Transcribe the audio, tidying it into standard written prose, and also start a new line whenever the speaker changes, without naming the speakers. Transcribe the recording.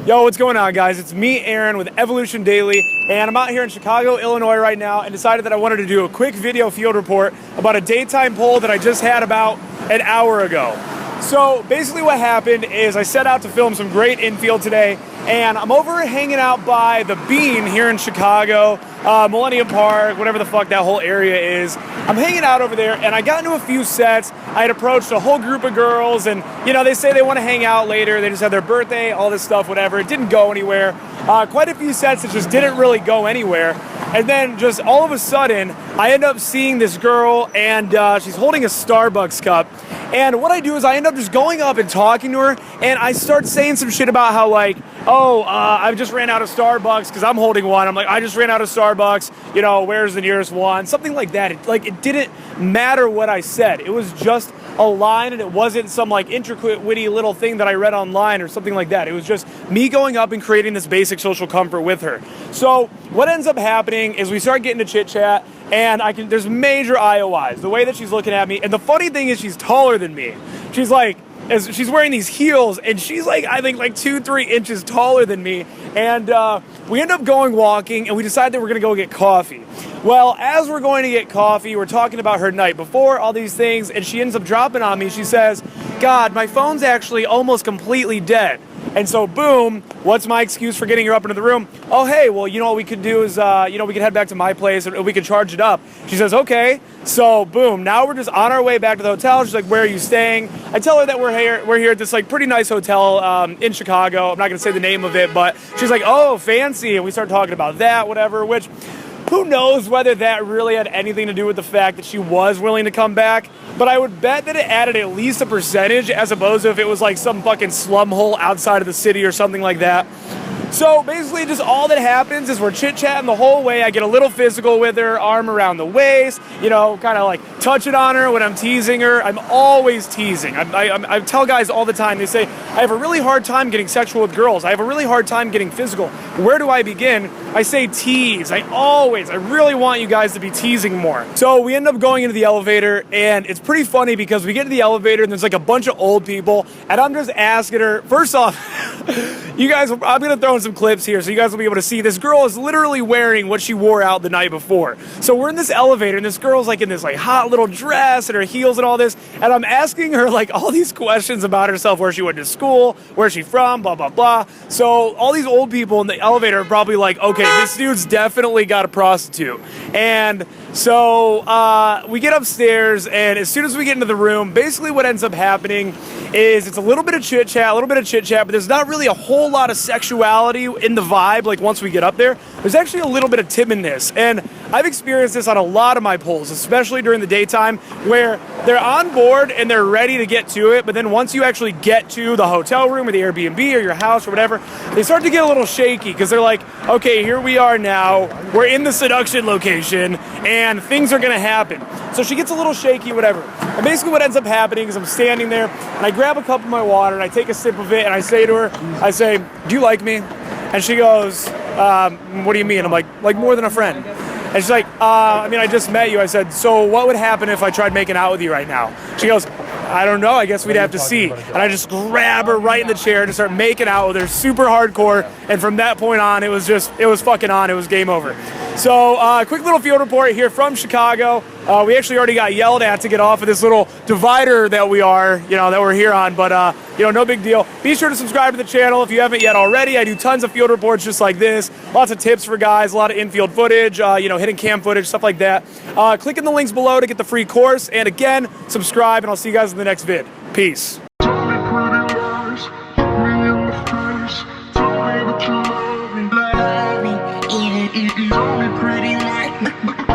Yo, what's going on, guys? It's me, Aaron, with Evolution Daily, and I'm out here in Chicago, Illinois right now, and decided that I wanted to do a quick video field report about a daytime poll that I just had about an hour ago. So basically what happened is I set out to film some great infield today, and I'm over hanging out by the Bean here in Chicago, Millennium Park, whatever the fuck that whole area is. I'm hanging out over there, and I got into a few sets. I had approached a whole group of girls, and you know, they say they want to hang out later. They just had their birthday, all this stuff, whatever. It didn't go anywhere. Quite a few sets that just didn't really go anywhere. And then just all of a sudden, I end up seeing this girl, and she's holding a Starbucks cup. And what I do is I end up just going up and talking to her, and I start saying some shit about how, like, oh, I just ran out of Starbucks because I'm holding one. I'm like, I just ran out of Starbucks, you know, where's the nearest one? Something like that. It didn't matter what I said. It was just a line, and it wasn't some like intricate, witty little thing that I read online or something like that. It was just me going up and creating this basic social comfort with her. So what ends up happening is we start getting to chit chat, and there's major IOIs, the way that she's looking at me. And the funny thing is she's taller than me. She's like, she's wearing these heels, and she's like, I think like 2-3 inches taller than me. And we end up going walking, and we decide that we're gonna go get coffee. Well, as we're going to get coffee, we're talking about her night before, all these things, and she ends up dropping on me. She says, God, my phone's actually almost completely dead. And so, boom, what's my excuse for getting her up into the room? Oh, hey, well, you know what we could do is, we could head back to my place and we could charge it up. She says, okay. So, boom, now we're just on our way back to the hotel. She's like, where are you staying? I tell her that we're here at this, like, pretty nice hotel in Chicago. I'm not going to say the name of it, but she's like, oh, fancy. And we start talking about that, whatever, which, who knows whether that really had anything to do with the fact that she was willing to come back. But I would bet that it added at least a percentage, as opposed to if it was like some fucking slum hole outside of the city or something like that. So basically just all that happens is we're chit-chatting the whole way. I get a little physical with her, arm around the waist, you know, kind of like touching on her when I'm teasing her. I'm always teasing. I tell guys all the time, they say, I have a really hard time getting sexual with girls. I have a really hard time getting physical. Where do I begin? I say tease. I really want you guys to be teasing more. So we end up going into the elevator, and it's pretty funny because we get to the elevator and there's like a bunch of old people, and I'm just asking her, first off, you guys, I'm gonna throw in some clips here so you guys will be able to see. This girl is literally wearing what she wore out the night before. So we're in this elevator, and this girl's like in this like hot little dress and her heels and all this, and I'm asking her like all these questions about herself, where she went to school, where's she from, blah, blah, blah. So all these old people in the elevator are probably like, okay, this dude's definitely got a prostitute. And so we get upstairs, and as soon as we get into the room, basically what ends up happening is it's a little bit of chit-chat, but there's not really a whole lot of sexuality in the vibe. Like once we get up there, there's actually a little bit of timidness. And I've experienced this on a lot of my polls, especially during the daytime, where they're on board and they're ready to get to it, but then once you actually get to the hotel room or the Airbnb or your house or whatever, they start to get a little shaky because they're like, okay, here we are now, we're in the seduction location, and things are gonna happen. So she gets a little shaky, whatever. And basically what ends up happening is I'm standing there, and I grab a cup of my water, and I take a sip of it, and I say to her, I say, do you like me? And she goes, what do you mean? I'm like more than a friend. And she's like, I mean, I just met you. I said, so what would happen if I tried making out with you right now? She goes, I don't know, I guess we'd have to see. And I just grab her right in the chair and start making out with her super hardcore. And from that point on, it was fucking on. It was game over. So quick little field report here from Chicago. We actually already got yelled at to get off of this little divider that we're here on, but no big deal. Be sure to subscribe to the channel if you haven't yet already. I do tons of field reports just like this, lots of tips for guys, a lot of infield footage, hidden cam footage, stuff like that. Click in the links below to get the free course, and again, subscribe, and I'll see you guys in the next vid. Peace.
Tell me pretty lies, look me in the face. Tell me that you love me, tell me pretty lies.